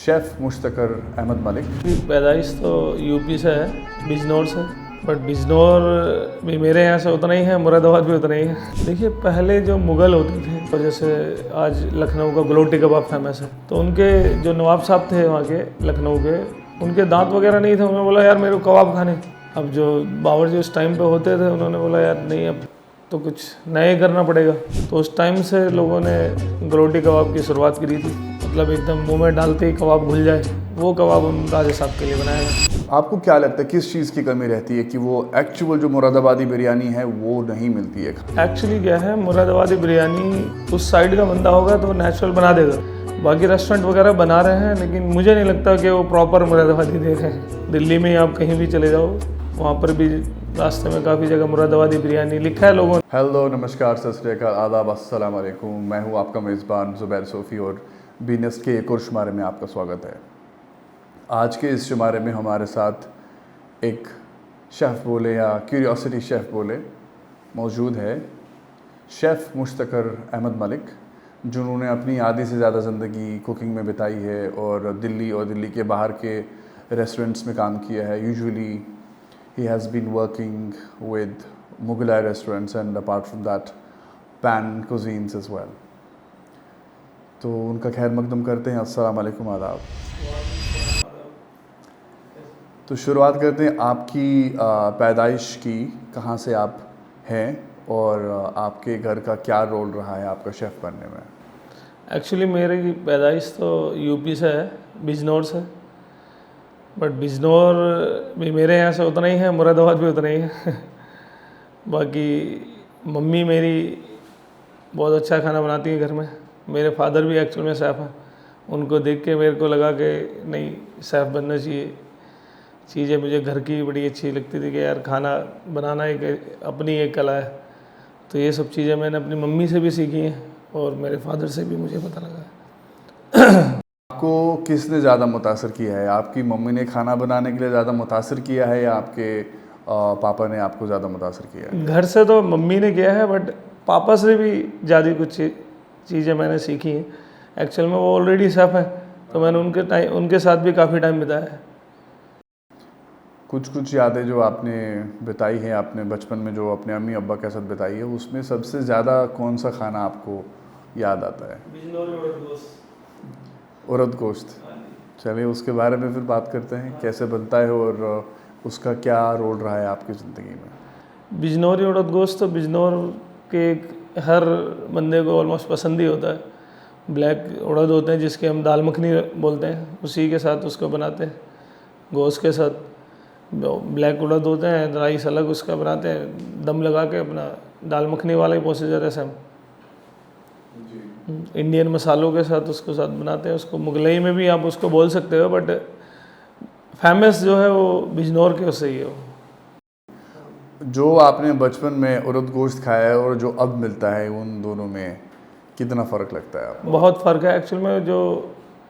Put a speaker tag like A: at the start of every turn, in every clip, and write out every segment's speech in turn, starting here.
A: Chef मुश्तकर Ahmad Malik.
B: पैदाइश तो UP से है, बिजनौर से, बट बिजनौर भी मेरे यहाँ से उतना ही है, मुरादाबाद भी उतना ही है। देखिए पहले जो मुग़ल होते थे, तो जैसे आज लखनऊ का गलोटी कबाब फेमस है, तो उनके जो नवाब साहब थे वहाँ के लखनऊ के, उनके दांत वगैरह नहीं थे। उन्होंने बोला यार मेरे को कबाब खाने। अब जो बावर्ची उस टाइम पे होते थे, उन्होंने बोला यार नहीं, अब तो कुछ नए करना पड़ेगा। तो उस टाइम से लोगों ने गलोटी कबाब की शुरुआत करी थी, मतलब एकदम मुंह में डालते ही कबाब घुल जाए, वो कबाब हम राजा साहब के लिए बनाया गया।
A: आपको क्या लगता है किस चीज़ की कमी रहती है कि वो एक्चुअल जो मुरादाबादी बिरयानी है वो नहीं मिलती है?
B: एक्चुअली क्या है, मुरादाबादी बिरयानी उस साइड का बंदा होगा तो नेचुरल बना देगा। बाकी रेस्टोरेंट वगैरह बना रहे हैं, लेकिन मुझे नहीं लगता कि वो प्रॉपर मुरादाबादी दे रहे हैं। दिल्ली में ही आप कहीं भी चले जाओ, वहाँ पर भी रास्ते में काफ़ी जगह मुरादाबादी बिरयानी लिखा है लोगों ने।
A: हेलो, नमस्कार, सत श्री अकाल, आदाब, अस्सलाम वालेकुम। मैं हूँ आपका मेज़बान ज़ुबैर सोफ़ी और बीनेस्ट के एक और शुमारे में आपका स्वागत है। आज के इस शुमारे में हमारे साथ एक शेफ़ बोले या क्यूरियोसिटी शेफ़ बोले मौजूद है, शेफ़ मुश्तकर अहमद मलिक, जिन्होंने अपनी आधी से ज़्यादा ज़िंदगी कुकिंग में बिताई है और दिल्ली के बाहर के रेस्टोरेंट्स में काम किया है। Usually he has been working with Mughalai restaurants and apart from that pan cuisines as well. तो उनका खैर मकदम करते हैं। अस्सलाम वालेकुम, आदाब। तो शुरुआत करते हैं आपकी पैदाइश की, कहाँ से आप हैं और आपके घर का क्या रोल रहा है आपका शेफ़ बनने में?
B: एक्चुअली मेरी पैदाइश तो यूपी से है, बिजनौर से, बट बिजनौर भी मेरे यहाँ से उतना ही है, मुरादाबाद भी उतना ही है। बाकी मम्मी मेरी बहुत अच्छा खाना बनाती है घर में। मेरे फादर भी एक्चुअल में शेफ़ हैं। उनको देख के मेरे को लगा कि नहीं, शेफ़ बनना चाहिए। चीज़ें मुझे घर की बड़ी अच्छी लगती थी कि यार खाना बनाना एक अपनी एक कला है। तो ये सब चीज़ें मैंने अपनी मम्मी से भी सीखी हैं और मेरे फादर से भी मुझे पता लगा है।
A: आपको किसने ज़्यादा मुतासर किया है? आपकी मम्मी ने खाना बनाने के लिए ज़्यादा मुतासर किया है या आपके पापा ने आपको ज़्यादा मुतासर किया है?
B: घर से तो मम्मी ने किया है, बट पापा से भी ज़्यादा कुछ चीज़ें मैंने सीखी हैं। एक्चुअल में वो ऑलरेडी शेफ़ है, तो मैंने उनके साथ भी काफ़ी टाइम बिताया है।
A: कुछ यादें जो आपने बिताई हैं अपने बचपन में, जो अपने अम्मी अब्बा के साथ बिताई है, उसमें सबसे ज़्यादा कौन सा खाना आपको याद आता है? उड़द गोश्त। चलिए उसके बारे में फिर बात करते हैं, कैसे बनता है और उसका क्या रोल रहा है आपकी ज़िंदगी में?
B: बिजनौरी उड़द गोश्त तो बिजनौर के हर बंदे को ऑलमोस्ट पसंद ही होता है। ब्लैक उड़द होते हैं जिसके हम दाल मखनी बोलते हैं, उसी के साथ उसको बनाते हैं। गोश्त के साथ ब्लैक उड़द होते हैं, राइस अलग उसका बनाते हैं, दम लगा के अपना दाल मखनी वाला ही प्रोसीजर है सेम। इंडियन मसालों के साथ उसको साथ बनाते हैं। उसको मुगलई में भी आप उसको बोल सकते हो, बट फेमस जो है वो बिजनौर के उससे ही है।
A: जो आपने बचपन में उड़द गोश्त खाया है और जो अब मिलता है, उन दोनों में कितना फ़र्क लगता है आपको?
B: बहुत फ़र्क है। एक्चुअल में जो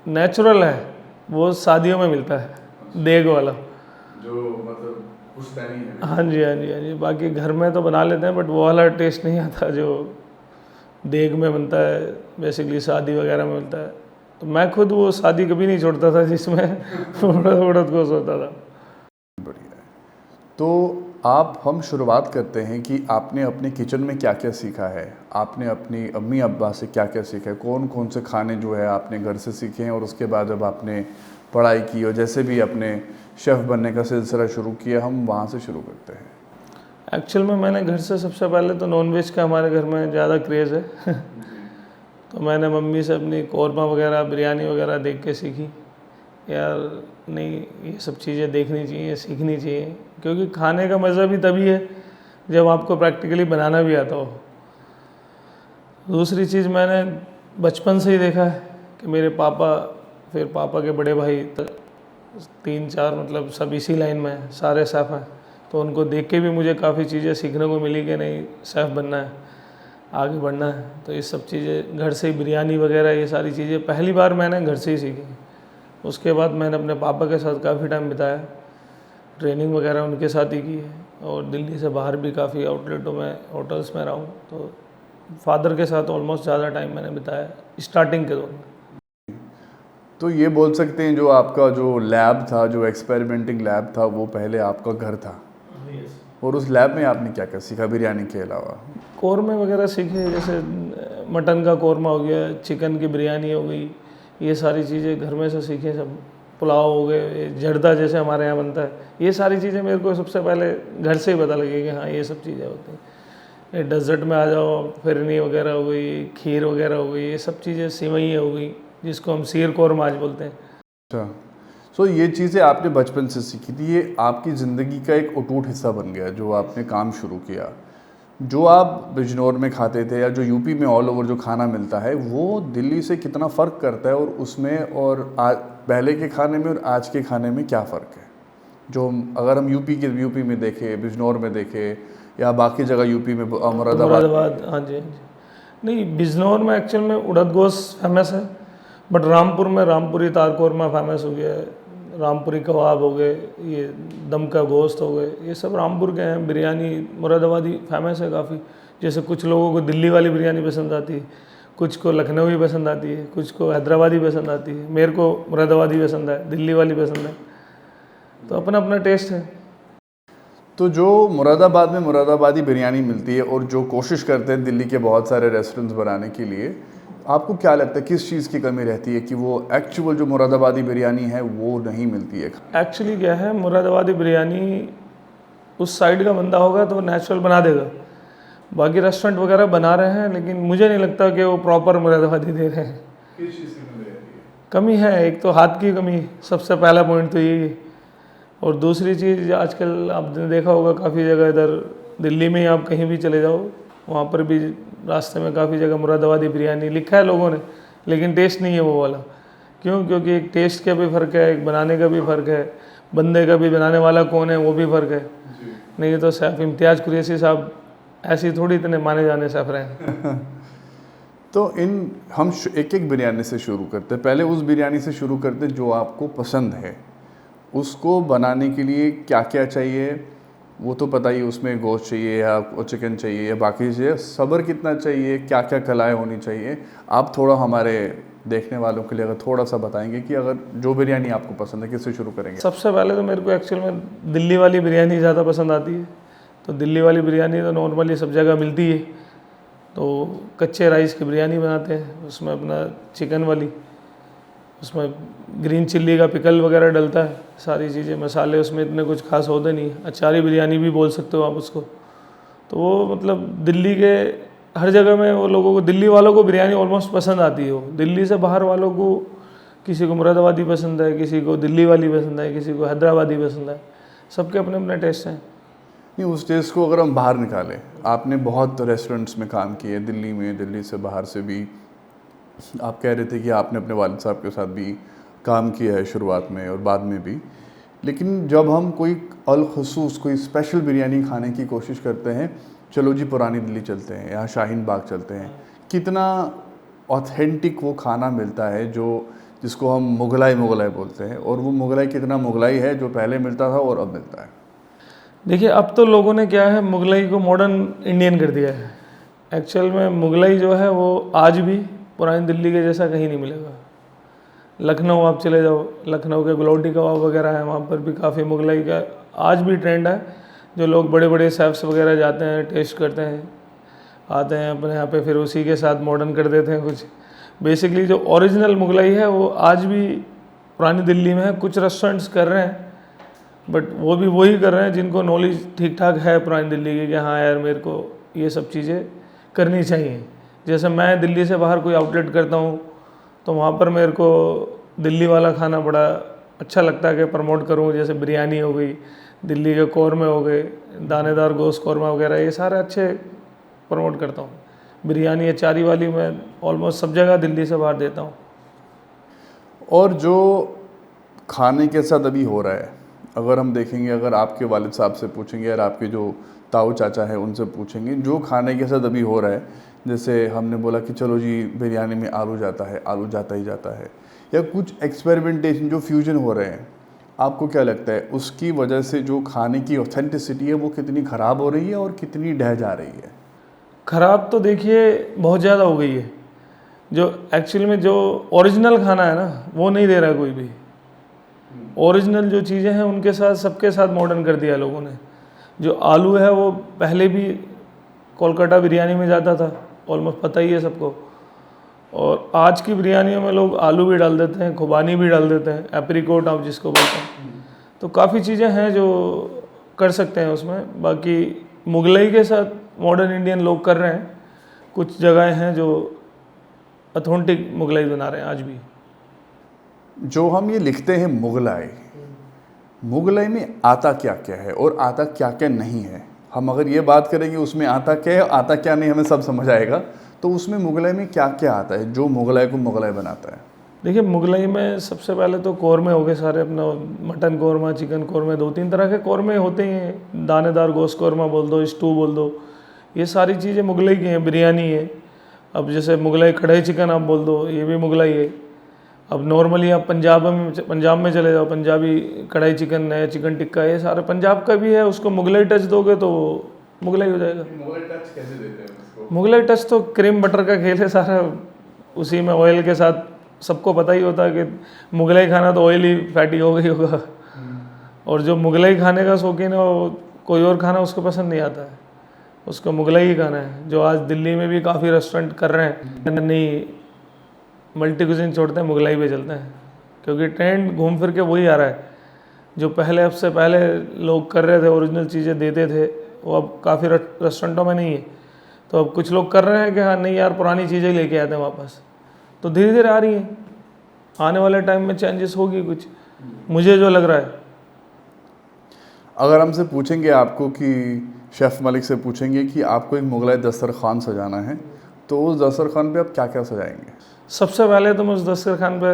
B: नेचुरल है वो शादियों में मिलता है, देग वाला,
A: जो मतलब पुश्तैनी है।
B: हाँ जी, हाँ जी, हाँ जी। बाकी घर में तो बना लेते हैं, बट वो वाला टेस्ट नहीं आता जो देग में बनता है, बेसिकली शादी वगैरह में मिलता है। तो मैं खुद वो शादी कभी नहीं छोड़ता था जिसमें उड़द गोश्त होता था।
A: बढ़िया है। तो हम शुरुआत करते हैं कि आपने अपने किचन में क्या क्या सीखा है, आपने अपनी अम्मी अब्बा से क्या क्या सीखा है, कौन कौन से खाने जो है आपने घर से सीखे हैं और उसके बाद जब आपने पढ़ाई की और जैसे भी अपने शेफ़ बनने का सिलसिला शुरू किया, हम वहाँ से शुरू करते हैं।
B: एक्चुअल में मैंने घर से सबसे पहले तो नॉनवेज का हमारे घर में ज़्यादा क्रेज़ है। तो मैंने मम्मी से अपनी कौरमा वगैरह, बिरयानी वगैरह देख के सीखी। यार नहीं, ये सब चीज़ें देखनी चाहिए, सीखनी चाहिए, क्योंकि खाने का मज़ा भी तभी है जब आपको प्रैक्टिकली बनाना भी आता हो। दूसरी चीज़ मैंने बचपन से ही देखा है कि मेरे पापा, फिर पापा के बड़े भाई, 3-4 मतलब सब इसी लाइन में हैं, सारे शेफ़ हैं। तो उनको देख के भी मुझे काफ़ी चीज़ें सीखने को मिली कि नहीं, शेफ़ बनना है, आगे बढ़ना है। तो ये सब चीज़ें घर से ही, बिरयानी वगैरह ये सारी चीज़ें पहली बार मैंने घर से ही सीखी। उसके बाद मैंने अपने पापा के साथ काफ़ी टाइम बिताया, ट्रेनिंग वगैरह उनके साथ ही की है, और दिल्ली से बाहर भी काफ़ी आउटलेटों में, होटल्स में रहा हूँ। तो फादर के साथ ऑलमोस्ट ज़्यादा टाइम मैंने बिताया स्टार्टिंग के दौर में।
A: तो ये बोल सकते हैं जो आपका जो लैब था, जो एक्सपेरिमेंटिंग लैब था, वो पहले आपका घर था। और उस लैब में आपने क्या क्या सीखा बिरयानी के अलावा?
B: कौरमे वगैरह सीखे, जैसे मटन का कौरमा हो गया, चिकन की बिरयानी हो गई, ये सारी चीज़ें घर में से सीखे सब। पुलाव हो गए, जर्दा जैसे हमारे यहाँ बनता है, ये सारी चीज़ें मेरे को सबसे पहले घर से ही पता लगी कि हाँ ये सब चीज़ें होती हैं। ये डेजर्ट में आ जाओ, फिरनी वगैरह हो गई, खीर वगैरह हो गई, ये सब चीज़ें, सिवई हो गई जिसको हम सीर कौरमा आज बोलते हैं।
A: अच्छा, सो ये चीज़ें आपने बचपन से सीखी थी, ये आपकी ज़िंदगी का एक अटूट हिस्सा बन गया जो आपने काम शुरू किया। जो आप बिजनौर में खाते थे या जो यूपी में ऑल ओवर जो खाना मिलता है, वो दिल्ली से कितना फ़र्क करता है, और उसमें और पहले के खाने में और आज के खाने में क्या फ़र्क है? जो अगर हम यूपी में देखें, बिजनौर में देखें, या बाकी जगह यूपी में
B: मुरादाबाद, हाँ जी हाँ जी। नहीं, बिजनौर में एक्चुअल में उड़द गोश्त फेमस है, बट रामपुर में रामपुरी तार कौरमा फेमस हो गया है, रामपुरी कबाब हो गए, ये दम का गोश्त हो गए, ये सब रामपुर के हैं। बिरयानी मुरादाबादी फेमस है काफ़ी। जैसे कुछ लोगों को दिल्ली वाली बिरयानी पसंद आती है, कुछ को लखनवी पसंद आती है, कुछ को हैदराबादी पसंद आती है। मेरे को मुरादाबादी पसंद है, दिल्ली वाली पसंद है, तो अपना अपना टेस्ट है।
A: तो जो मुरादाबाद में मुरादाबादी बिरयानी मिलती है और जो कोशिश करते हैं दिल्ली के बहुत सारे रेस्टोरेंट्स बनाने के लिए, आपको क्या लगता है किस चीज़ की कमी रहती है कि वो एक्चुअल जो मुरादाबादी बिरयानी है वो नहीं मिलती है?
B: एक्चुअली क्या है, मुरादाबादी बिरयानी उस साइड का बंदा होगा तो नेचुरल बना देगा। बाकी रेस्टोरेंट वगैरह बना रहे हैं, लेकिन मुझे नहीं लगता कि वो प्रॉपर मुरादाबादी दे रहे हैं।
A: किस चीज़ की कमी रहती है?
B: कमी है, एक तो हाथ की कमी, सबसे पहला पॉइंट तो यही है। और दूसरी चीज़, आजकल आपने देखा होगा काफ़ी जगह, इधर दिल्ली में ही आप कहीं भी चले जाओ, वहाँ पर भी रास्ते में काफ़ी जगह मुरादाबादी बिरयानी लिखा है लोगों ने, लेकिन टेस्ट नहीं है वो वाला। क्यों? क्योंकि एक टेस्ट का भी फ़र्क है, एक बनाने का भी फ़र्क है, बंदे का भी, बनाने वाला कौन है वो भी फ़र्क है। नहीं तो शेफ़ इम्तियाज़ कुरैशी साहब ऐसी थोड़ी इतने माने जाने शेफ़ रहे हैं।
A: तो हम एक एक बिरयानी से शुरू करते हैं। पहले उस बिरयानी से शुरू करते जो आपको पसंद है। उसको बनाने के लिए क्या क्या चाहिए वो तो पता ही, उसमें गोश्त चाहिए या चिकन चाहिए या बाकी चाहिए, सब्र कितना चाहिए, क्या क्या कलाएँ होनी चाहिए, आप थोड़ा हमारे देखने वालों के लिए अगर थोड़ा सा बताएंगे कि अगर जो बिरयानी आपको पसंद है किससे शुरू करेंगे?
B: सबसे पहले तो मेरे को एक्चुअल में दिल्ली वाली बिरयानी ज़्यादा पसंद आती है। तो दिल्ली वाली बिरयानी तो नॉर्मली सब जगह मिलती है। तो कच्चे राइस की बिरयानी बनाते हैं, उसमें अपना चिकन वाली, उसमें ग्रीन चिल्ली का पिकल वगैरह डलता है, सारी चीज़ें, मसाले उसमें इतने कुछ खास होते नहीं। अचारी बिरयानी भी बोल सकते हो आप उसको। तो वो मतलब दिल्ली के हर जगह में वो लोगों को, दिल्ली वालों को बिरयानी ऑलमोस्ट पसंद आती है। वो दिल्ली से बाहर वालों को, किसी को मुरादाबादी पसंद है, किसी को दिल्ली वाली पसंद है, किसी को हैदराबादी पसंद है, सबके अपने अपने टेस्ट हैं।
A: नहीं, उस टेस्ट को अगर हम बाहर निकालें, आपने बहुत रेस्टोरेंट्स में काम किए, दिल्ली में, दिल्ली से बाहर से भी। आप कह रहे थे कि आपने अपने वालिद साहब के साथ भी काम किया है शुरुआत में और बाद में भी, लेकिन जब हम कोई अलखसूस कोई स्पेशल बिरयानी खाने की कोशिश करते हैं, चलो जी पुरानी दिल्ली चलते हैं या शाहीन बाग चलते हैं, कितना ऑथेंटिक वो खाना मिलता है जो जिसको हम मुगलाई बोलते हैं, और वो मुगलाई कितना मुगलाई है जो पहले मिलता था और अब मिलता है?
B: देखिए, अब तो लोगों ने क्या है, मुगलाई को मॉडर्न इंडियन कर दिया है। एक्चुअल में मुगलाई जो है वो आज भी पुरानी दिल्ली के जैसा कहीं नहीं मिलेगा। लखनऊ आप चले जाओ, लखनऊ के गुलौटी कबाब वगैरह है, वहाँ पर भी काफ़ी मुगलाई का आज भी ट्रेंड है। जो लोग बड़े बड़े शेफ्स वगैरह जाते हैं, टेस्ट करते हैं, आते हैं अपने यहाँ पे, फिर उसी के साथ मॉडर्न कर देते हैं कुछ। बेसिकली जो ओरिजिनल मुगलाई है वो आज भी पुरानी दिल्ली में है। कुछ रेस्टोरेंट्स कर रहे हैं, बट वो भी वही कर रहे हैं जिनको नॉलेज ठीक ठाक है पुरानी दिल्ली की, कि हाँ यार मेरे को ये सब चीज़ें करनी चाहिए। जैसे मैं दिल्ली से बाहर कोई आउटलेट करता हूँ तो वहाँ पर मेरे को दिल्ली वाला खाना बड़ा अच्छा लगता है कि प्रमोट करूँ। जैसे बिरयानी हो गई, दिल्ली के कौरमे हो गए, दानेदार गोश्त कौरमा वगैरह, ये सारे अच्छे प्रमोट करता हूँ। बिरयानी अचारी वाली मैं ऑलमोस्ट सब जगह दिल्ली से बाहर देता हूँ।
A: और जो खाने के साथ अभी हो रहा है, अगर हम देखेंगे, अगर आपके वालिद साहब से पूछेंगे और आपके जो ताऊ चाचा है उनसे पूछेंगे, जो खाने के साथ अभी हो रहा है, जैसे हमने बोला कि चलो जी बिरयानी में आलू जाता है, आलू जाता ही जाता है, या कुछ एक्सपेरिमेंटेशन जो फ्यूजन हो रहे हैं, आपको क्या लगता है उसकी वजह से जो खाने की ऑथेंटिसिटी है वो कितनी ख़राब हो रही है और कितनी ढह जा रही है?
B: ख़राब तो देखिए बहुत ज़्यादा हो गई है। जो एक्चुअली में जो ओरिजिनल खाना है ना वो नहीं दे रहा कोई भी। ओरिजिनल जो चीज़ें हैं उनके साथ सबके साथ मॉडर्न कर दिया लोगों ने। जो आलू है वो पहले भी कोलकाता बिरयानी में जाता था, ऑलमोस्ट पता ही है सबको। और आज की बिरयानियों में लोग आलू भी डाल देते हैं, खुबानी भी डाल देते हैं, एप्रिकोट आप जिसको बोलते हैं। तो काफ़ी चीज़ें हैं जो कर सकते हैं उसमें। बाकी मुगलई के साथ मॉडर्न इंडियन लोग कर रहे हैं। कुछ जगह हैं जो ऑथेंटिक मुगलई बना रहे हैं आज भी।
A: जो हम ये लिखते हैं मुगलाई, मुगलाई में आता क्या क्या है और आता क्या क्या नहीं है, हम अगर ये बात करेंगे उसमें आता क्या है आता क्या नहीं हमें सब समझ आएगा। तो उसमें मुगलाई में क्या क्या आता है जो मुगलाई को मुगलाई बनाता है?
B: देखिए मुगलई में सबसे पहले तो कौरमे हो गए सारे, अपना मटन कौरमा, चिकन कौरमे, 2-3 तरह के कौरमे होते ही हैं। दानेदार गोश्त कौरमा बोल दो, स्टू बोल दो, ये सारी चीज़ें मुगलई की हैं। बिरयानी है, अब जैसे मुगलई कढ़ाई चिकन आप बोल दो, ये भी मुगलई है। अब नॉर्मली आप पंजाब में चले जाओ, पंजाबी कढ़ाई चिकन है, चिकन टिक्का, ये सारे पंजाब का भी है। उसको मुगलई टच दोगे तो मुगलई हो जाएगा।
A: मुगलाई टच कैसे देते हैं उसको?
B: मुगलई टच तो क्रीम बटर का खेल है सारा, उसी में ऑयल के साथ। सबको पता ही होता है कि मुगलई खाना तो ऑयली फैटी हो गई होगा। और जो मुगलई खाने का शौकीन है वो कोई और खाना उसको पसंद नहीं आता है, उसको मुगलई ही खाना है। जो आज दिल्ली में भी काफ़ी रेस्टोरेंट कर रहे हैं, नहीं मल्टी कुजिन छोड़ते हैं, मुगलई पे चलते हैं। क्योंकि ट्रेंड घूम फिर के वही आ रहा है। जो पहले अब से पहले लोग कर रहे थे, ओरिजिनल चीज़ें देते थे, वो अब काफ़ी रेस्टोरेंटों में नहीं है। तो अब कुछ लोग कर रहे हैं कि हाँ नहीं यार पुरानी चीज़ें लेके आते हैं वापस। तो धीरे धीरे आ रही है, आने वाले टाइम में चेंजेस होगी कुछ, मुझे जो लग रहा है।
A: अगर हमसे पूछेंगे आपको कि शेफ़ मलिक से पूछेंगे कि आपको एक मुगलाई दस्तरखान सजाना है तो उस दस्तरखान पे आप क्या क्या सजाएंगे?
B: सबसे पहले तो मैं उस दस्तरखान पे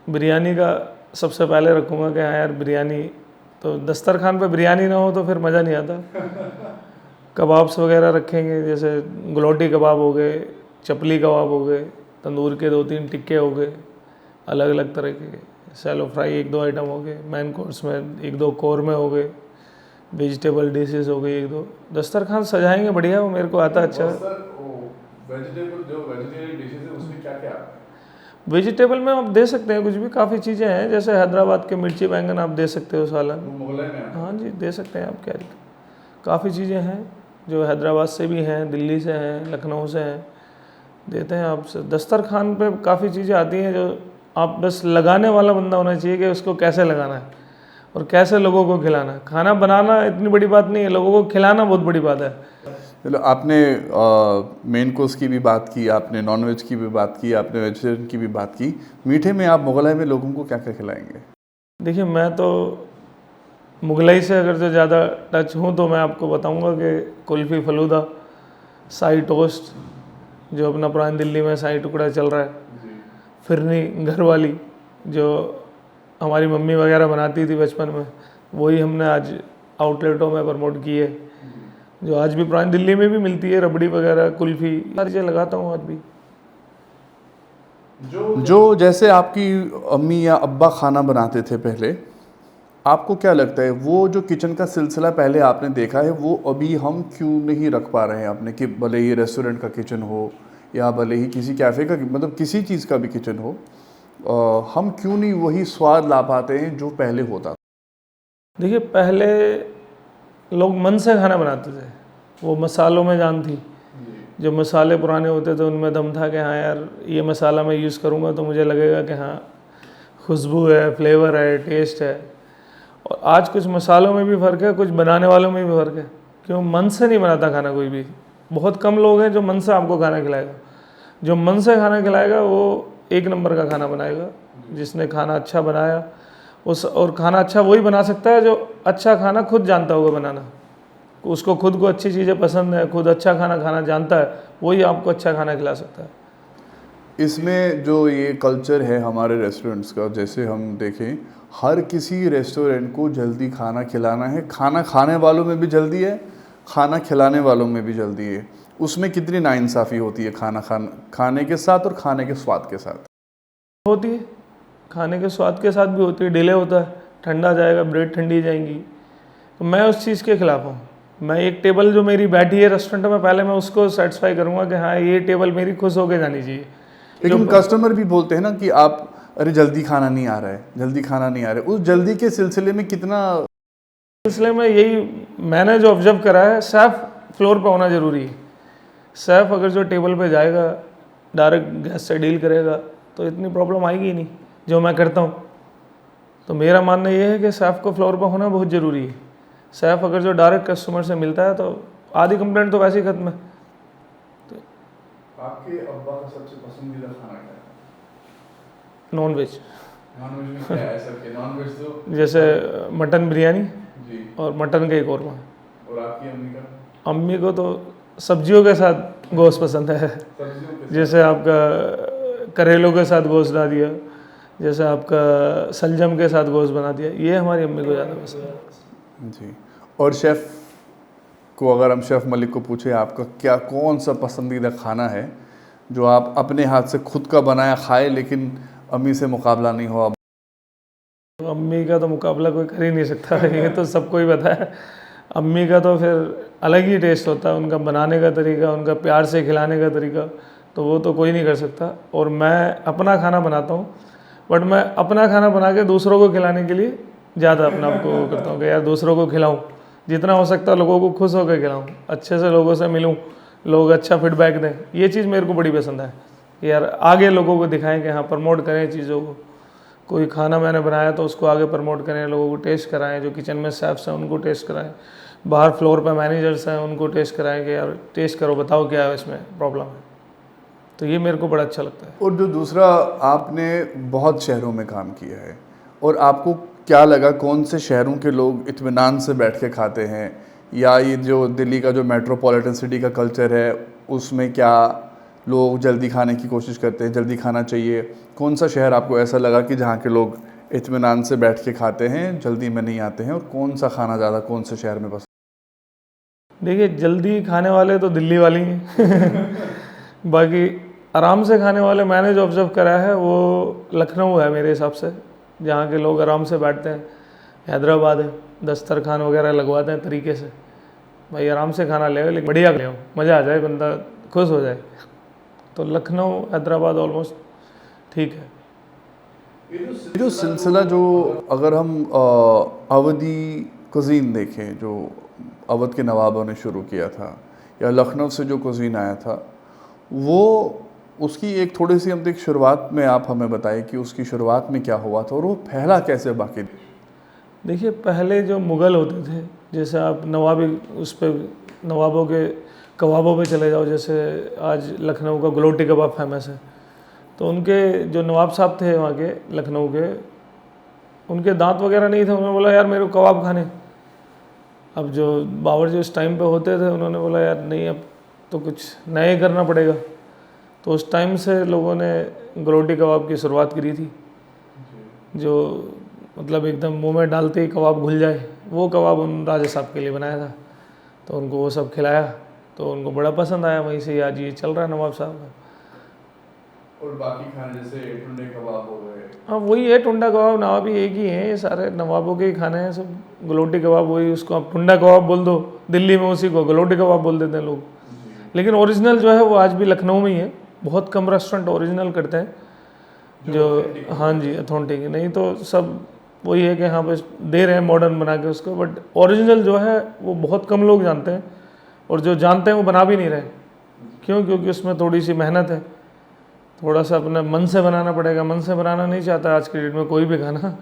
B: बिरयानी का सबसे पहले रखूँगा कि हाँ यार बिरयानी, तो दस्तरखान पे बिरयानी ना हो तो फिर मज़ा नहीं आता। कबाब्स वगैरह रखेंगे, जैसे गलोटी कबाब हो गए, चपली कबाब हो गए, तंदूर के 2-3 टिक्के हो गए, अलग अलग तरह के, सैलो फ्राई 1-2 आइटम हो गए, मेन कोर्स में 1-2 कौरमे हो गए, वेजिटेबल डिशेस हो गई 1-2। दस्तरखान सजाएंगे बढ़िया, वो मेरे को आता अच्छा। वेजिटेबल में आप दे सकते हैं कुछ भी, काफ़ी चीज़ें हैं। जैसे हैदराबाद के मिर्ची बैंगन आप दे सकते हो सालन, हाँ जी दे सकते हैं आप। क्या काफ़ी चीज़ें हैं जो हैदराबाद से भी हैं, दिल्ली से हैं, लखनऊ से हैं, देते हैं आप। दस्तरखान पे काफ़ी चीज़ें आती हैं जो आप बस लगाने वाला बंदा होना चाहिए कि उसको कैसे लगाना है और कैसे लोगों को खिलाना है। खाना बनाना इतनी बड़ी बात नहीं है, लोगों को खिलाना बहुत बड़ी बात है।
A: चलो, आपने मेन कोर्स की भी बात की, आपने नॉनवेज की भी बात की, आपने वेजिटेरियन की भी बात की। मीठे में आप मुगलाई में लोगों को क्या क्या खिलाएंगे?
B: देखिए मैं तो मुगलई से अगर जो ज़्यादा टच हूँ तो मैं आपको बताऊँगा कि कुल्फ़ी फलूदा, शाही टोस्ट जो अपना पुरानी दिल्ली में शाही टुकड़ा चल रहा है, फिरनी घर वाली जो हमारी मम्मी वगैरह बनाती थी बचपन में, वही हमने आज आउटलेटों में प्रमोट की है, जो आज भी पुरानी दिल्ली में भी मिलती है। रबड़ी वगैरह, कुल्फ़ी, सारी चीज़ें लगाता हूँ आज भी।
A: जो जैसे आपकी अम्मी या अब्बा खाना बनाते थे पहले, आपको क्या लगता है वो जो किचन का सिलसिला पहले आपने देखा है वो अभी हम क्यों नहीं रख पा रहे हैं अपने? कि भले ही रेस्टोरेंट का किचन हो या भले ही किसी कैफ़े का, मतलब किसी चीज़ का भी किचन हो, हम क्यों नहीं वही स्वाद ला पाते हैं जो पहले होता था?
B: देखिए पहले लोग मन से खाना बनाते थे, वो मसालों में जान थी। जो मसाले पुराने होते थे उनमें दम था कि हाँ यार ये मसाला मैं यूज़ करूँगा तो मुझे लगेगा कि हाँ खुशबू है, फ्लेवर है, टेस्ट है। और आज कुछ मसालों में भी फ़र्क है, कुछ बनाने वालों में भी फ़र्क है। क्यों? मन से नहीं बनाता खाना कोई भी। बहुत कम लोग हैं जो मन से आपको खाना खिलाएगा। जो मन से खाना खिलाएगा वो एक नंबर का खाना बनाएगा। जिसने खाना अच्छा बनाया उस, और खाना अच्छा वही बना सकता है जो अच्छा खाना खुद जानता होगा बनाना। उसको खुद को अच्छी चीज़ें पसंद है, खुद अच्छा खाना खाना जानता है, वही आपको अच्छा खाना खिला सकता है।
A: इसमें जो ये कल्चर है हमारे रेस्टोरेंट्स का, जैसे हम देखें हर किसी रेस्टोरेंट को जल्दी खाना खिलाना है। खाना खाने वालों में भी जल्दी है, खाना खिलाने वालों में भी जल्दी है। उसमें कितनी नाइंसाफ़ी होती है खाने के साथ और खाने के स्वाद के साथ?
B: होती है, खाने के स्वाद के साथ भी होती है। डिले होता है, ठंडा जाएगा, ब्रेड ठंडी जाएंगी। तो मैं उस चीज़ के खिलाफ हूँ। मैं एक टेबल जो मेरी बैठी है रेस्टोरेंट में, पहले मैं उसको सेटिस्फाई करूँगा कि हाँ ये टेबल मेरी खुश होकर जानी चाहिए।
A: लेकिन कस्टमर भी बोलते हैं ना कि आप अरे जल्दी खाना नहीं आ रहा है, जल्दी खाना नहीं आ रहा है। उस जल्दी के सिलसिले में कितना
B: सिलसिले में यही मैंने जो ऑब्जर्व करा है, शेफ़ फ्लोर पे होना ज़रूरी है। शेफ़ अगर जो टेबल पे जाएगा, डायरेक्ट गैस से डील करेगा, तो इतनी प्रॉब्लम आएगी ही नहीं जो मैं करता हूँ। तो मेरा मानना ये है कि शेफ़ को फ्लोर पर होना बहुत ज़रूरी है। शेफ़ अगर जो डायरेक्ट कस्टमर से मिलता है तो आधी कंप्लेंट तो वैसे ही खत्म है।
A: आपके अब्बा का सबसे पसंदीदा खाना क्या है?
B: नॉन वेज,
A: नॉन वेज में क्या है सबके? नॉन वेज तो
B: जैसे मटन बिरयानी
A: जी,
B: और मटन का एक कौरमा।
A: और आपकी अम्मी का?
B: अम्मी को तो सब्जियों के साथ गोश्त पसंद है।
A: सब्जियों के
B: जैसे आपका करेलों के साथ गोश्त बना दिया, जैसे आपका सलजम के साथ गोश्त बना दिया, ये हमारी अम्मी को ज़्यादा पसंद है।
A: जी। और शेफ़ को अगर हम शेफ़ मलिक को पूछे आपका क्या कौन सा पसंदीदा खाना है जो आप अपने हाथ से खुद का बनाया खाए लेकिन अम्मी से मुकाबला नहीं हो?
B: तो अम्मी का तो मुकाबला कोई कर ही नहीं सकता ये तो सबको ही पता है। अम्मी का तो फिर अलग ही टेस्ट होता है, उनका बनाने का तरीका, उनका प्यार से खिलाने का तरीका, तो वो तो कोई नहीं कर सकता। और मैं अपना खाना बनाता हूँ, बट मैं अपना खाना बना के दूसरों को खिलाने के लिए ज़्यादा अपने आप को करता हूँ कि यार दूसरों को खिलाऊँ, जितना हो सकता है लोगों को खुश होकर खिलाऊँ, अच्छे से लोगों से मिलूँ, लोग अच्छा फीडबैक दें। ये चीज़ मेरे को बड़ी पसंद है कि यार आगे लोगों को दिखाएं कि हाँ प्रमोट करें चीज़ों को। कोई खाना मैंने बनाया तो उसको आगे प्रमोट करें, लोगों को टेस्ट कराएं, जो किचन में शेफ्स हैं उनको टेस्ट कराएं, बाहर फ्लोर पे मैनेजर्स हैं उनको टेस्ट कराएं कि यार टेस्ट करो, बताओ क्या है इसमें प्रॉब्लम है। तो ये मेरे को बड़ा अच्छा लगता है।
A: और जो दूसरा, आपने बहुत शहरों में काम किया है और आपको क्या लगा कौन से शहरों के लोग इत्मीनान से बैठ के खाते हैं, या ये जो दिल्ली का जो मेट्रोपॉलिटन सिटी का कल्चर है उसमें क्या लोग जल्दी खाने की कोशिश करते हैं, जल्दी खाना चाहिए? कौन सा शहर आपको ऐसा लगा कि जहाँ के लोग इत्मीनान से बैठ के खाते हैं, जल्दी में नहीं आते हैं? और कौन सा खाना ज़्यादा कौन से शहर में पसंद?
B: देखिए जल्दी खाने वाले तो दिल्ली वाले ही हैं बाकी आराम से खाने वाले मैंने जो ऑब्ज़र्व करा है वो लखनऊ है मेरे हिसाब से, जहाँ के लोग आराम से बैठते हैं। हैदराबाद है, दस्तरखान वगैरह लगवाते हैं तरीके से, भाई आराम से खाना ले, लेकिन बढ़िया ले, मज़ा आ जाए, बंदा खुश हो जाए। तो लखनऊ हैदराबाद ऑलमोस्ट ठीक है।
A: ये जो सिलसिला, जो अगर हम अवधी कुजीन देखें, जो अवध के नवाबों ने शुरू किया था, या लखनऊ से जो कुजीन आया था, वो उसकी एक थोड़ी सी हम शुरुआत में आप हमें बताएं कि उसकी शुरुआत में क्या हुआ था और वो फैला कैसे बाकी देश?
B: देखिए पहले जो मुग़ल होते थे, जैसे आप नवाबी उस पर नवाबों के कबाबों पे चले जाओ, जैसे आज लखनऊ का गलोटी कबाब फेमस है, तो उनके जो नवाब साहब थे वहाँ के लखनऊ के, उनके दांत वगैरह नहीं थे, उन्होंने बोला यार मेरे को कबाब खाने। अब जो बावर्ची उस टाइम पे होते थे उन्होंने बोला यार नहीं, अब तो कुछ नया ही करना पड़ेगा। तो उस टाइम से लोगों ने गलोटी कबाब की शुरुआत करी थी, जो मतलब एकदम मुंह में डालते ही कबाब घुल जाए, वो कबाब उन राजा साहब के लिए बनाया था। तो उनको वो सब खिलाया तो उनको बड़ा पसंद आया, वहीं से आज ये चल रहा है नवाब साहब का।
A: और बाकी खाने जैसे टुंडे कबाब हो गए,
B: हाँ वही है, टुंडा कबाब नवाबी एक ही है, ये सारे नवाबों के ही खाने हैं सब। गलोटी कबाब वही, उसको आप टुंडा कबाब बोल दो, दिल्ली में उसी को गलोटी कबाब बोल देते हैं लोग। लेकिन ओरिजिनल जो है वो आज भी लखनऊ में ही है, बहुत कम रेस्टोरेंट ओरिजिनल करते हैं जो हाँ जी अथेंटिक है, नहीं तो सब वही है कि हाँ बस दे रहे हैं मॉडर्न बना के उसको, बट ओरिजिनल जो है वो बहुत कम लोग जानते हैं, और जो जानते हैं वो बना भी नहीं रहे। क्यों? क्योंकि उसमें थोड़ी सी मेहनत है, थोड़ा सा अपने मन से बनाना पड़ेगा। मन से बनाना नहीं चाहता आज के डेट में कोई भी खाना,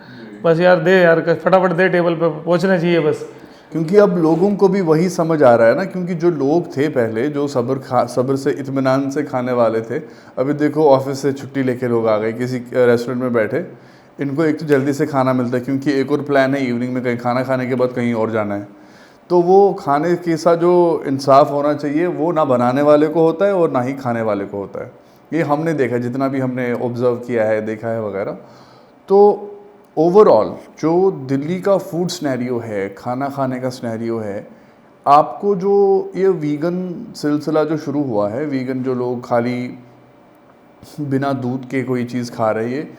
B: बस यार दे यार फटाफट दे, टेबल पे पहुंचना चाहिए बस।
A: क्योंकि अब लोगों को भी वही समझ आ रहा है ना, क्योंकि जो लोग थे पहले जो सब्र से इत्मीनान से खाने वाले थे, अभी देखो ऑफिस से छुट्टी लेके लोग आ गए, किसी रेस्टोरेंट में बैठे, इनको एक तो जल्दी से खाना मिलता है, क्योंकि एक और प्लान है इवनिंग में कहीं खाना खाने के बाद कहीं और जाना है। तो वो खाने के साथ जो इंसाफ होना चाहिए वो ना बनाने वाले को होता है और ना ही खाने वाले को होता है। ये हमने देखा, जितना भी हमने ऑब्ज़र्व किया है, देखा है वगैरह। तो ओवरऑल जो दिल्ली का फूड स्नैरियो है, खाना खाने का स्नैरियो है, आपको जो ये वीगन सिलसिला जो शुरू हुआ है, वीगन जो लोग खाली बिना दूध के कोई चीज़ खा रहे हैं,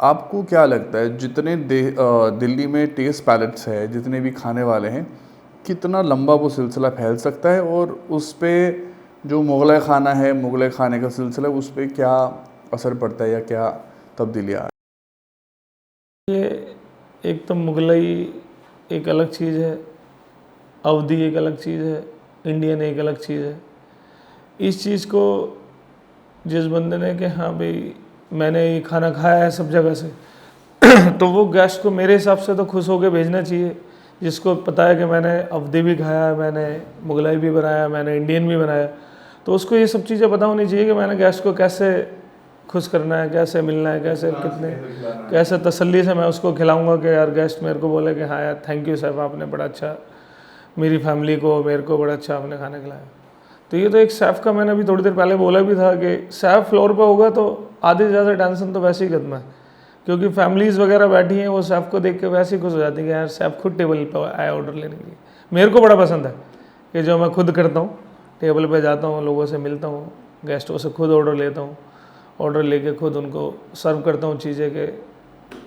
A: आपको क्या लगता है जितने दिल्ली में टेस्ट पैलेट्स है, जितने भी खाने वाले हैं, कितना लंबा वो सिलसिला फैल सकता है? और उस पे जो मुग़ल खाना है, मुग़ल खाने का सिलसिला, उस पे क्या असर पड़ता है या क्या तब्दीलियाँ आ
B: ये एक तो मुगलई एक अलग चीज़ है, अवधी एक अलग चीज़ है, इंडियन एक अलग चीज़ है। इस चीज़ को जिस बंदे ने कि हाँ भाई मैंने ये खाना खाया है सब जगह से तो वो गेस्ट को मेरे हिसाब से तो खुश होकर भेजना चाहिए, जिसको पता है कि मैंने अवधी भी खाया है, मैंने मुगलाई भी बनाया, मैंने इंडियन भी बनाया, तो उसको ये सब चीज़ें पता होनी चाहिए कि मैंने गेस्ट को कैसे खुश करना है, कैसे मिलना है, कैसे कितने कैसे तसल्ली से मैं उसको खिलाऊंगा कि यार गेस्ट मेरे को बोले कि हाँ यार थैंक यू सर, आपने बड़ा अच्छा मेरी फैमिली को मेरे को बड़ा अच्छा आपने खाना खिलाया। तो ये तो एक शेफ़ का मैंने अभी थोड़ी देर पहले बोला भी था कि शेफ़ फ्लोर पे होगा तो आधे से ज़्यादा टेंशन तो वैसे ही खत्म है, क्योंकि फैमिलीज़ वगैरह बैठी हैं वो शेफ़ को देख के वैसे ही खुश हो जाती है कि यार शेफ़ खुद टेबल पर आया ऑर्डर लेने के लिए। मेरे को बड़ा पसंद है कि जो मैं खुद करता हूँ, टेबल पे जाता हूँ, लोगों से मिलता हूँ, गेस्टों से खुद ऑर्डर लेता हूँ, ऑर्डर लेके खुद उनको सर्व करता हूँ चीज़ें कि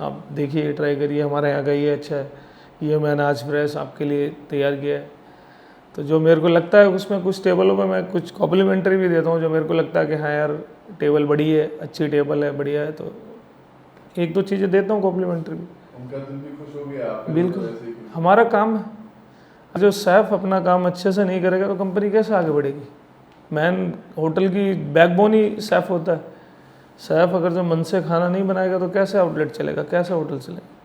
B: आप देखिए ट्राई करिए, हमारे यहाँ का ये अच्छा है, ये मैंने आज फ्रेश आपके लिए तैयार किया है। तो जो मेरे को लगता है उसमें कुछ टेबलों पे मैं कुछ कॉम्प्लीमेंट्री भी देता हूँ, जो मेरे को लगता है कि हाँ यार टेबल बड़ी है, अच्छी टेबल है, बढ़िया है, तो एक दो चीज़ें देता हूँ कॉम्प्लीमेंट्री भी।
A: उनका दिल भी खुश हो गया, आपका
B: बिल्कुल, हमारा काम है। जो शेफ़ अपना काम अच्छे से नहीं करेगा तो कंपनी कैसे आगे बढ़ेगी। मैन होटल की बैकबोन ही शेफ़ होता है। शेफ़ अगर जो मन से खाना नहीं बनाएगा तो कैसे आउटलेट चलेगा, कैसे होटल चलेगा।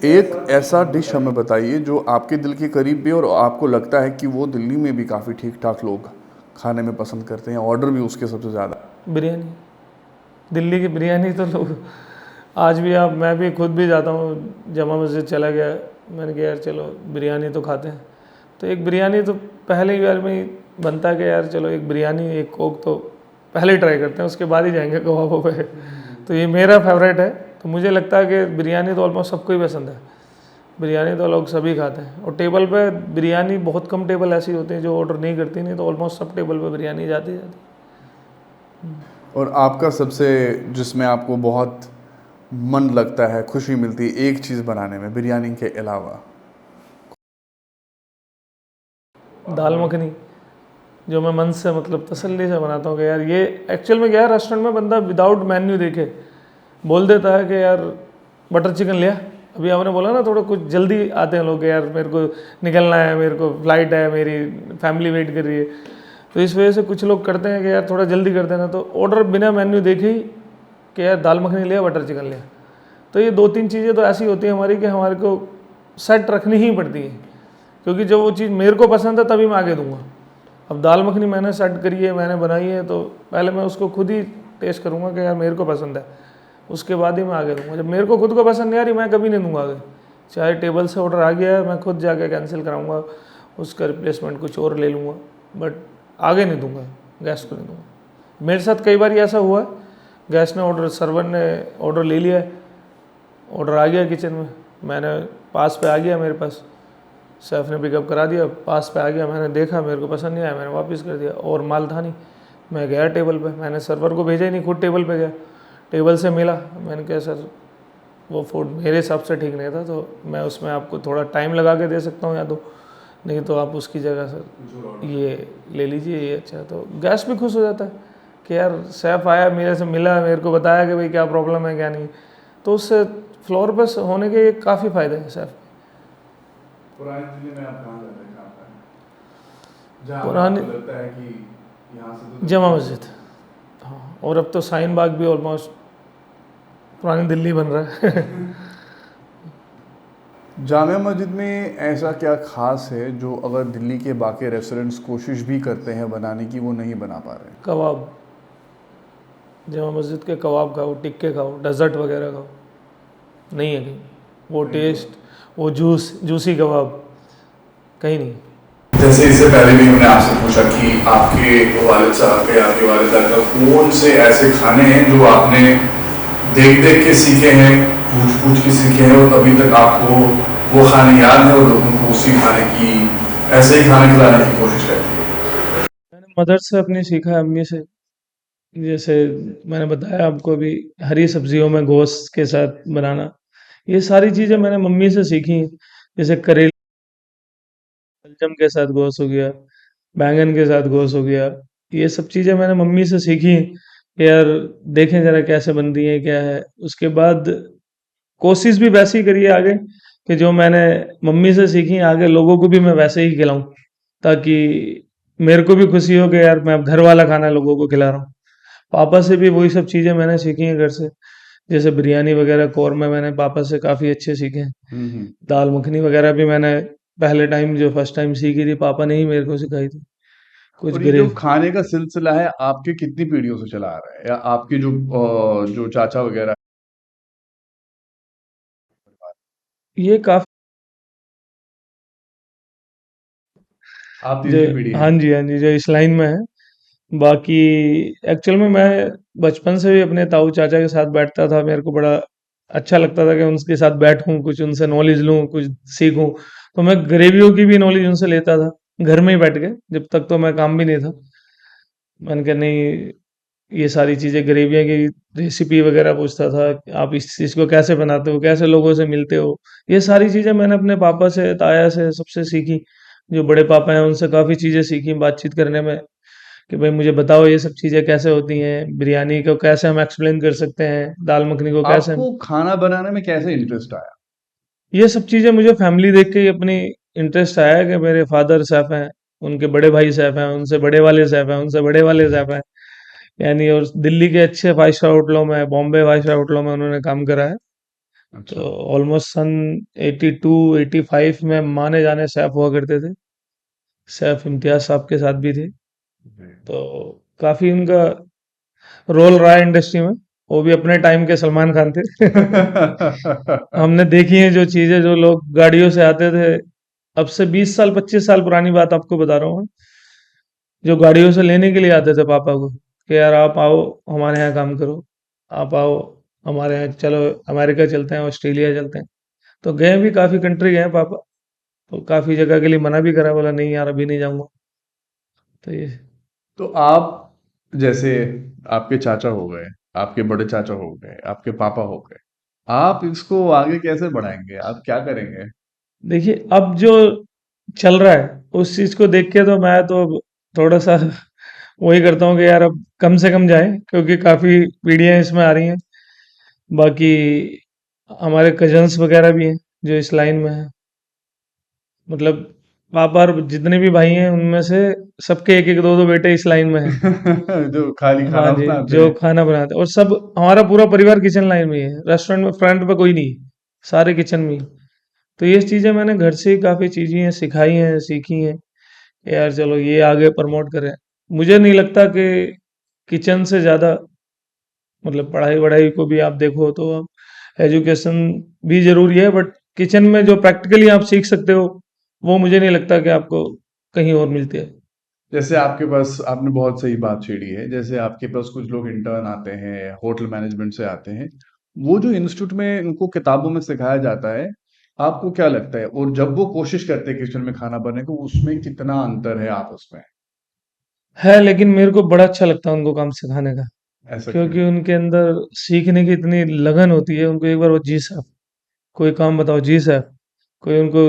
A: एक ऐसा डिश हमें बताइए जो आपके दिल के करीब भी और आपको लगता है कि वो दिल्ली में भी काफ़ी ठीक ठाक लोग खाने में पसंद करते हैं, ऑर्डर भी उसके सबसे ज़्यादा।
B: बिरयानी, दिल्ली की बिरयानी तो लोग आज भी, आप मैं भी खुद भी जाता हूँ, जमा मस्जिद चला गया, मैंने कहा यार चलो बिरयानी तो खाते हैं, तो एक बिरयानी तो पहले ही बार में ही बनता है कि यार चलो एक बिरयानी एक कोक तो पहले ही ट्राई करते हैं, उसके बाद ही जाएंगे कबाबों पे। तो ये मेरा फेवरेट है। तो मुझे लगता है कि बिरयानी तो ऑलमोस्ट सबको ही पसंद है, बिरयानी तो लोग सभी खाते हैं। और टेबल पे बिरयानी बहुत कम टेबल ऐसी होती हैं जो ऑर्डर नहीं करती, नहीं तो ऑलमोस्ट सब टेबल पे बिरयानी जाती जाती।
A: और आपका सबसे जिसमें आपको बहुत मन लगता है, खुशी मिलती है एक चीज़ बनाने में बिरयानी के अलावा?
B: दाल मखनी, जो मैं मन से मतलब तसल्ली से बनाता हूँ कि यार ये एक्चुअल में क्या है, रेस्टोरेंट में बंदा विदाउट मेन्यू देखे बोल देता है कि यार बटर चिकन लिया। अभी आपने बोला ना थोड़ा कुछ जल्दी आते हैं लोग, यार मेरे को निकलना है, मेरे को फ्लाइट है, मेरी फैमिली वेट कर रही है, तो इस वजह से कुछ लोग करते हैं कि यार थोड़ा जल्दी कर देना, तो ऑर्डर बिना मेन्यू देखे ही कि यार दाल मखनी लिया, बटर चिकन लिया। तो ये दो तीन चीज़ें तो ऐसी होती हैं हमारी कि हमारे को सेट रखनी ही पड़ती है, क्योंकि जब वो चीज़ मेरे को पसंद है तभी मैं आगे दूंगा। अब दाल मखनी मैंने सेट करी है, मैंने बनाई है, तो पहले मैं उसको खुद ही टेस्ट करूँगा कि यार मेरे को पसंद है, उसके बाद ही मैं आगे दूंगा। जब मेरे को खुद को पसंद नहीं आ रही, मैं कभी नहीं दूंगा आगे। चाहे टेबल से ऑर्डर आ गया है, मैं खुद जाके कैंसिल कराऊंगा, उसका रिप्लेसमेंट कुछ और ले लूँगा, बट आगे नहीं दूंगा, गैस को नहीं दूंगा। मेरे साथ कई बार ऐसा हुआ है, गैस ने ऑर्डर, सर्वर ने ऑर्डर ले लिया है, ऑर्डर आ गया किचन में, मैंने पास पे आ गया, मेरे पास शेफ़ ने पिकअप करा दिया, पास पे आ गया, मैंने देखा मेरे को पसंद नहीं आया, मैंने वापस कर दिया, और माल था नहीं। मैं गया टेबल पे, मैंने सर्वर को भेजा ही नहीं, खुद टेबल पे गया, टेबल से मिला, मैंने कहा सर वो फूड मेरे हिसाब से ठीक नहीं था, तो मैं उसमें आपको थोड़ा टाइम लगा के दे सकता हूँ, या तो नहीं तो आप उसकी जगह सर ये ले लीजिए, ये अच्छा है। तो गैस भी खुश हो जाता है कि यार शेफ़ आया, मेरे से मिला, मेरे को बताया कि भाई क्या प्रॉब्लम है क्या नहीं, तो उससे फ्लोर पर होने के काफ़ी फ़ायदे हैं शेफ़।
A: पुरानी दिल्ली में आप कहाँ जाते हैं काम करने? जहाँ
B: पुरानी
A: आपको लगता है कि यहाँ से तो
B: जमा मस्जिद, हाँ, और अब तो शाहीन बाग भी ऑलमोस्ट पुरानी दिल्ली बन रहा है।
A: जामिया मस्जिद में ऐसा क्या खास है जो अगर दिल्ली के बाकी रेस्टोरेंट्स कोशिश भी करते हैं बनाने की, वो नहीं बना पा रहे?
B: कबाब, जमा मस्जिद के कबाब खाओ, टिक्के खाओ, डेजर्ट वगैरह खाओ, नहीं है कहीं वो टेस्ट, वो जूसी कबाब कहीं नहीं।
A: जैसे इससे पहले भी हमने आपसे पूछा कि आपके वालिद साहब के, आपके वालिदा का कौन से ऐसे खाने हैं जो आपने देख देख के सीखे हैं, पूछ पूछ के सीखे हैं, और अभी तक आपको वो खाने याद है और उनको उसी खाने की, ऐसे ही खाना खिलाने की कोशिश करती है?
B: मैंने मदर से अपनी सीखा है, अम्मी से। जैसे मैंने बताया आपको अभी, हरी सब्जियों में गोश्त के साथ बनाना, ये सारी चीज़ें मैंने मम्मी से सीखी हैं। जैसे करेले शलजम के साथ गोश्त हो गया, बैंगन के साथ गोश्त हो गया, ये सब चीज़ें मैंने मम्मी से सीखी कि यार देखें ज़रा कैसे बन रही है क्या है। उसके बाद कोशिश भी वैसे ही करी है आगे कि जो मैंने मम्मी से सीखी आगे लोगों को भी मैं वैसे ही खिलाऊं, ताकि मेरे को भी खुशी हो कि यार मैं अब घर वाला खाना लोगों को खिला रहा हूँ। पापा से भी वही सब चीज़ें मैंने सीखी हैं घर से, जैसे बिरयानी वगैरह कौरमा मैंने पापा से काफ़ी अच्छे सीखे हैं।
A: हम्म।
B: दाल मखनी वगैरह भी मैंने पहले टाइम जो फर्स्ट टाइम सीखी थी पापा ने ही मेरे को सिखाई थी। कुछ
A: और ये जो
B: ग्रेव
A: खाने का सिलसिला है आपके कितनी पीढ़ियों से चला आ रहा है, या आपके जो चाचा वगैरह।
B: ये काफ़ी
A: आप
B: जो,
A: तीसरी पीढ़ी
B: हाँ
A: हैं।
B: जी हाँ जी, जो इस लाइन में है। बाकी एक्चुअल में मैं बचपन से भी अपने ताऊ चाचा के साथ बैठता था, मेरे को बड़ा अच्छा लगता था कि उनके साथ बैठूं, कुछ उनसे नॉलेज लूं, कुछ सीखूं। तो मैं ग्रेवियों की भी नॉलेज उनसे लेता था घर में ही बैठ के, जब तक तो मैं काम भी नहीं था। मैंने कहा नहीं, ये सारी चीज़ें ग्रेवियाँ की रेसिपी वगैरह पूछता था, आप इस चीज़ को कैसे बनाते हो, कैसे लोगों से मिलते हो। ये सारी चीज़ें मैंने अपने पापा से ताया से सबसे सीखी। जो बड़े पापा हैं उनसे काफ़ी चीज़ें सीखी बातचीत करने में, कि भाई मुझे बताओ ये सब चीज़ें कैसे होती हैं, बिरयानी को कैसे हम एक्सप्लेन कर सकते हैं, दाल मखनी को कैसे हम।
A: आपको खाना बनाने में कैसे इंटरेस्ट आया?
B: ये सब चीज़ें मुझे फैमिली देख के ही अपनी इंटरेस्ट आया है कि मेरे फादर शेफ़ हैं, उनके बड़े भाई शेफ़ हैं, उनसे बड़े वाले शेफ़ हैं, उनसे बड़े वाले शेफ़ हैं। यानी और दिल्ली के अच्छे 5 स्टार होटलों में, बॉम्बे 5 स्टार होटलों में उन्होंने काम करा है।
A: अच्छा।
B: तो ऑलमोस्ट सन 82 85 में माने जाने शेफ़ हुआ करते थे। शेफ़ इम्तियाज़ साहब के साथ भी थे।
A: जी।
B: तो काफ़ी उनका रोल रहा है इंडस्ट्री में। वो भी अपने टाइम के सलमान खान थे। हमने देखी है जो चीज़ें, जो लोग गाड़ियों से आते थे, अब से 20 साल 25 साल पुरानी बात आपको बता रहा हूँ, जो गाड़ियों से लेने के लिए आते थे पापा को कि यार आप आओ हमारे यहाँ काम करो, आप आओ हमारे यहाँ, चलो अमेरिका चलते हैं, ऑस्ट्रेलिया चलते हैं। तो गए भी, काफ़ी कंट्री गए हैं पापा। तो काफ़ी जगह के लिए मना भी करा, बोला नहीं यार अभी नहीं जाऊँगा। तो ये
A: तो आप जैसे आपके चाचा हो गए, आपके बड़े चाचा हो गए, आपके पापा हो गए, आप इसको आगे कैसे बढ़ाएंगे? आप क्या करेंगे?
B: देखिए, अब जो चल रहा है उस चीज़ को देख के तो मैं तो अब थोड़ा सा वही करता हूँ कि यार अब कम से कम जाए, क्योंकि काफ़ी पीढ़ियाँ इसमें आ रही हैं। बाकी हमारे कजन्स वगैरह भी हैं जो इस लाइन में हैं, मतलब पापा और जितने भी भाई हैं उनमें से सबके एक एक दो दो बेटे इस लाइन में हैं।
A: जो खाली
B: हाँ
A: खाना
B: जी,
A: बनाते
B: जो
A: हैं।
B: खाना बनाते हैं, और सब हमारा पूरा परिवार किचन लाइन में ही है, रेस्टोरेंट में फ्रंट पे कोई नहीं, सारे किचन में ही। तो ये चीज़ें मैंने घर से ही काफ़ी चीज़ें सिखाई हैं, सीखी हैं कि यार चलो ये आगे प्रमोट करें। मुझे नहीं लगता कि किचन से ज़्यादा, मतलब पढ़ाई वढ़ाई को भी आप देखो तो आप एजुकेशन भी ज़रूरी है, बट किचन में जो प्रैक्टिकली आप सीख सकते हो वो मुझे नहीं लगता कि आपको कहीं और मिलती है।
A: जैसे आपके पास, आपने बहुत सही बात छेड़ी है, जैसे आपके पास कुछ लोग इंटर्न आते हैं, होटल मैनेजमेंट से आते हैं, वो जो इंस्टीट्यूट में उनको किताबों में सिखाया जाता है, आपको क्या लगता है, और जब वो कोशिश करते हैं किचन में खाना बनाने को, उसमें कितना अंतर है आपस में?
B: है, लेकिन मेरे को बड़ा अच्छा लगता है उनको काम सिखाने का,
A: ऐसा क्यों?
B: क्योंकि उनके अंदर सीखने की इतनी लगन होती है। उनको एक बार वो, जी साहब कोई काम बताओ, जी साहब कोई उनको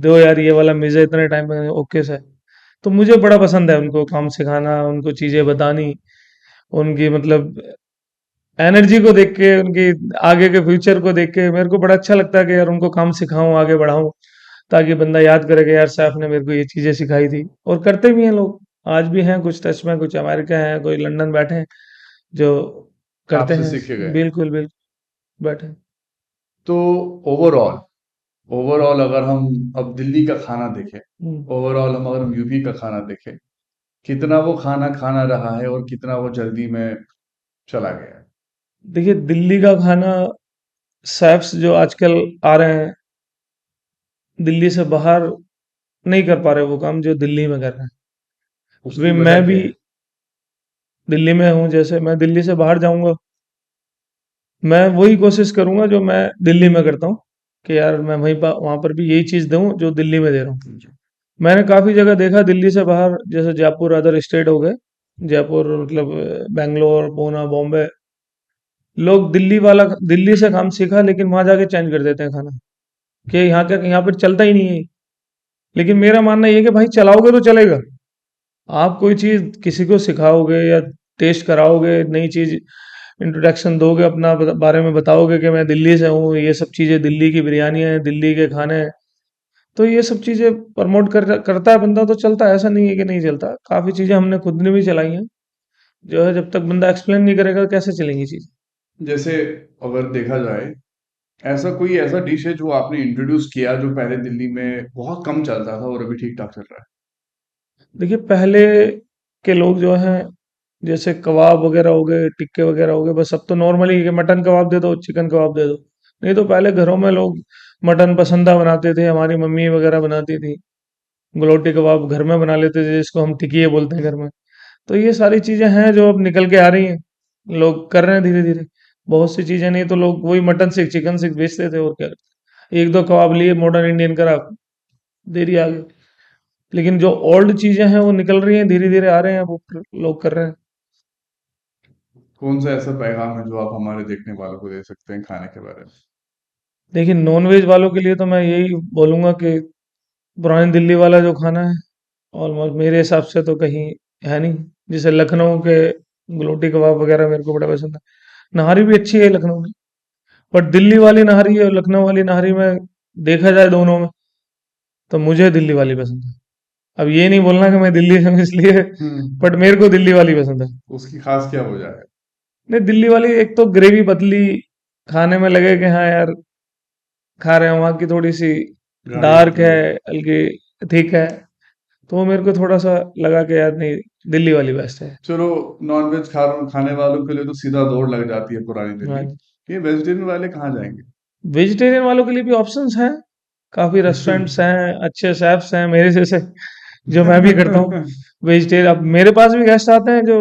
B: दो यार ये वाला मिर्जा इतने टाइम में, ओके सर। तो मुझे बड़ा पसंद है उनको काम सिखाना, उनको चीज़ें बतानी, उनकी मतलब एनर्जी को देख के, उनकी आगे के फ्यूचर को देख के मेरे को बड़ा अच्छा लगता है कि यार उनको काम सिखाऊं, आगे बढ़ाऊं, ताकि बंदा याद करे कि यार साहब ने मेरे को ये चीज़ें सिखाई थी। और करते भी हैं लोग, आज भी हैं कुछ टच में, कुछ अमेरिका हैं, कोई लंदन बैठे हैं जो करते
A: आपसे
B: हैं।
A: सीखे गए।
B: बिल्कुल बिल्कुल बैठे हैं।
A: तो ओवरऑल ओवरऑल अगर हम अब दिल्ली का खाना देखें,
B: हम्म।
A: ओवरऑल हम अगर हम यूपी का खाना देखें, कितना वो खाना खाना रहा है और कितना वो जल्दी में चला गया है?
B: देखिए, दिल्ली का खाना, शेफ्स जो आजकल आ रहे हैं दिल्ली से बाहर नहीं कर पा रहे वो काम जो दिल्ली में कर रहे हैं।
A: उसकी
B: अभी
A: वजह
B: मैं
A: क्या
B: भी
A: है?
B: दिल्ली में हूँ, जैसे मैं दिल्ली से बाहर जाऊंगा, मैं वही कोशिश करूंगा जो मैं दिल्ली में करता हूँ, कि यार मैं वहाँ पर भी यही चीज़ दूँ जो दिल्ली में दे रहा हूँ। मैंने काफ़ी जगह देखा दिल्ली से बाहर, जैसे जयपुर अदर स्टेट हो गए, जयपुर मतलब बेंगलोर पूना बॉम्बे, लोग दिल्ली से काम सीखा लेकिन वहां जाके चेंज कर देते हैं खाना, कि यहाँ पर चलता ही नहीं है। लेकिन मेरा मानना ये है कि भाई चलाओगे तो चलेगा, आप कोई चीज़ किसी को सिखाओगे या टेस्ट कराओगे, नई चीज़ इंट्रोडक्शन दोगे, अपना बारे में बताओगे कि मैं दिल्ली से हूँ, ये सब चीज़ें दिल्ली की बिरयानी है, दिल्ली के खाने हैं, तो ये सब चीज़ें प्रमोट करता है बंदा तो चलता है, ऐसा नहीं है कि नहीं चलता। काफ़ी चीज़ें हमने खुद ने भी चलाई हैं, जो है जब तक बंदा एक्सप्लेन नहीं करेगा कैसे चलेंगी चीज़।
A: जैसे अगर देखा जाए, ऐसा डिश है जो आपने इंट्रोड्यूस किया जो पहले दिल्ली में बहुत कम चलता था और अभी ठीक ठाक चल रहा
B: देखिए पहले के लोग जो हैं, जैसे कबाब वगैरह हो गए, टिक्के वगैरह हो गए, बस अब तो नॉर्मली कि मटन कबाब दे दो, चिकन कबाब दे दो। नहीं तो पहले घरों में लोग मटन पसंदा बनाते थे, हमारी मम्मी वगैरह बनाती थी। गलोटी कबाब घर में बना लेते थे, जिसको हम टिकिए बोलते हैं घर में। तो ये सारी चीजें हैं जो अब निकल के आ रही हैं, लोग कर रहे हैं धीरे धीरे। बहुत सी चीजें, नहीं तो लोग वही मटन सिख चिकन सिख बेचते थे और क्या करते। एक दो कबाब लिए, मॉडर्न इंडियन करा, देरी आ गई। लेकिन जो ओल्ड चीजें हैं वो निकल रही हैं, धीरे धीरे आ रहे हैं, वो लोग कर रहे हैं।
A: है। कौन सा ऐसा पैगाम है जो आप हमारे देखने वालों को दे सकते हैं खाने के बारे में?
B: देखिए नॉनवेज वालों के लिए तो मैं यही बोलूंगा कि पुरानी दिल्ली वाला जो खाना है, ऑलमोस्ट मेरे हिसाब से तो कहीं है नहीं। जैसे लखनऊ के गलोटी कबाब वगैरह मेरे को बड़ा पसंद है। नहारी भी अच्छी है लखनऊ में, बट दिल्ली वाली नहारी और लखनऊ वाली नहारी में देखा जाए दोनों में, तो मुझे दिल्ली वाली पसंद है। अब ये नहीं बोलना कि मैं दिल्ली से हूं इसलिए,
A: हम्म।
B: बट मेरे को दिल्ली वाली पसंद है।
A: उसकी खास क्या वजह है?
B: नहीं, दिल्ली वाली एक तो ग्रेवी पतली, खाने में लगे कि हाँ यार खा रहे हैं। वहाँ की थोड़ी सी
A: गाढ़ी
B: डार्क
A: होती
B: है,
A: है।
B: हल्की थिक है, तो वो मेरे को थोड़ा सा लगा कि यार नहीं, दिल्ली वाली बेस्ट है।
A: चलो, नॉनवेज खाने वालों के लिए तो सीधा दौड़ लग जाती है पुरानी दिल्ली।
B: हाँ,
A: ये वेजिटेरियन वाले कहाँ जाएंगे?
B: वेजिटेरियन वालों के लिए भी ऑप्शंस हैं, काफ़ी रेस्टोरेंट्स हैं, अच्छे शेफ्स हैं मेरे जैसे, जो मैं भी करता हूँ वेजिटेरियन। अब मेरे पास भी गेस्ट आते हैं जो,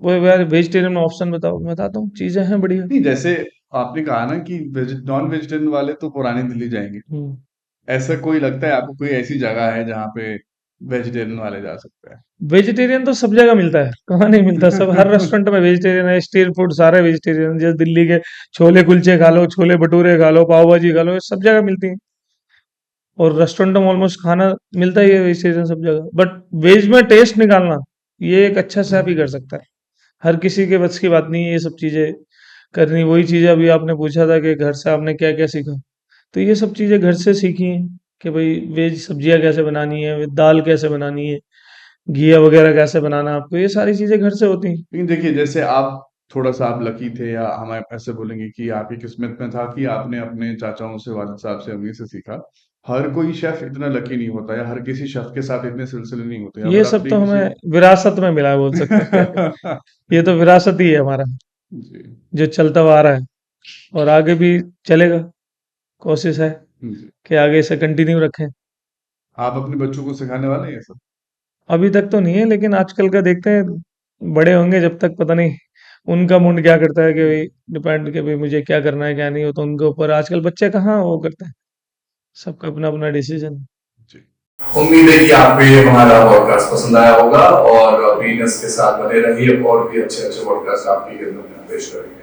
B: वो यार वेजिटेरियन में ऑप्शन बताओ, मैं बताता हूँ, चीज़ें हैं बढ़िया।
A: नहीं, जैसे आपने कहा ना कि नॉन वेजिटेरियन वाले तो पुरानी दिल्ली जाएंगे,
B: हम्म।
A: ऐसा कोई लगता है आपको, कोई ऐसी जगह है जहाँ पे वेजिटेरियन वाले जा सकते हैं?
B: वेजिटेरियन तो सब जगह मिलता है, कहाँ नहीं मिलता, सब हर रेस्टोरेंट में वेजिटेरियन है। स्ट्रीट फूड सारे वेजिटेरियन, जैसे दिल्ली के छोले कुलचे खा लो, छोले भटूरे खा लो, पाव भाजी खा लो, ये सब जगह मिलती है। और रेस्टोरेंट में ऑलमोस्ट खाना मिलता ही है वेजिटेरियन सब जगह। बट वेज में टेस्ट निकालना, ये एक अच्छा शेफ ही कर सकता है। हर किसी के बस की बात नहीं है ये सब चीजें करनी। वही चीजें अभी आपने पूछा था कि घर से आपने क्या क्या सीखा, तो ये सब चीजें घर से सीखी हैं कि भाई वेज सब्जियां कैसे बनानी है, दाल कैसे बनानी है, घिया वगैरह कैसे बनाना है आपको, ये सारी चीजें घर से होती हैं।
A: लेकिन देखिए, जैसे आप थोड़ा सा आप लकी थे, या हम ऐसे बोलेंगे कि आपकी किस्मत में था कि आपने अपने चाचाओं से, वालिद साहब से, अम्मी से सीखा। हर कोई शेफ इतना लकी नहीं होता, या हर किसी शेफ के साथ इतने सिलसिले नहीं होते।
B: ये
A: अगर
B: सब
A: अपनी
B: तो
A: किसी
B: हमें विरासत में मिला है, बोल सकते हैं क्या कहें। ये तो विरासत ही है हमारा,
A: जी।
B: जो चलता हुआ आ रहा है और आगे भी चलेगा। कोशिश है
A: जी।
B: कि आगे इसे कंटिन्यू रखें।
A: आप अपने बच्चों को सिखाने वाले हैं ये सब?
B: अभी तक तो नहीं है, लेकिन आजकल का देखते हैं, बड़े होंगे जब तक पता नहीं उनका मूड क्या करता है, कि भाई डिपेंड कि भाई मुझे क्या करना है क्या नहीं, हो तो उनके ऊपर। आजकल बच्चे कहाँ वो करते हैं, सबका अपना अपना डिसीजन।
A: जी। उम्मीद है कि आपको ये हमारा पॉडकास्ट पसंद आया होगा, और बिजनेस के साथ बने रहिए और भी अच्छे अच्छे पॉडकास्ट आपकी खिदमत में पेश करेंगे।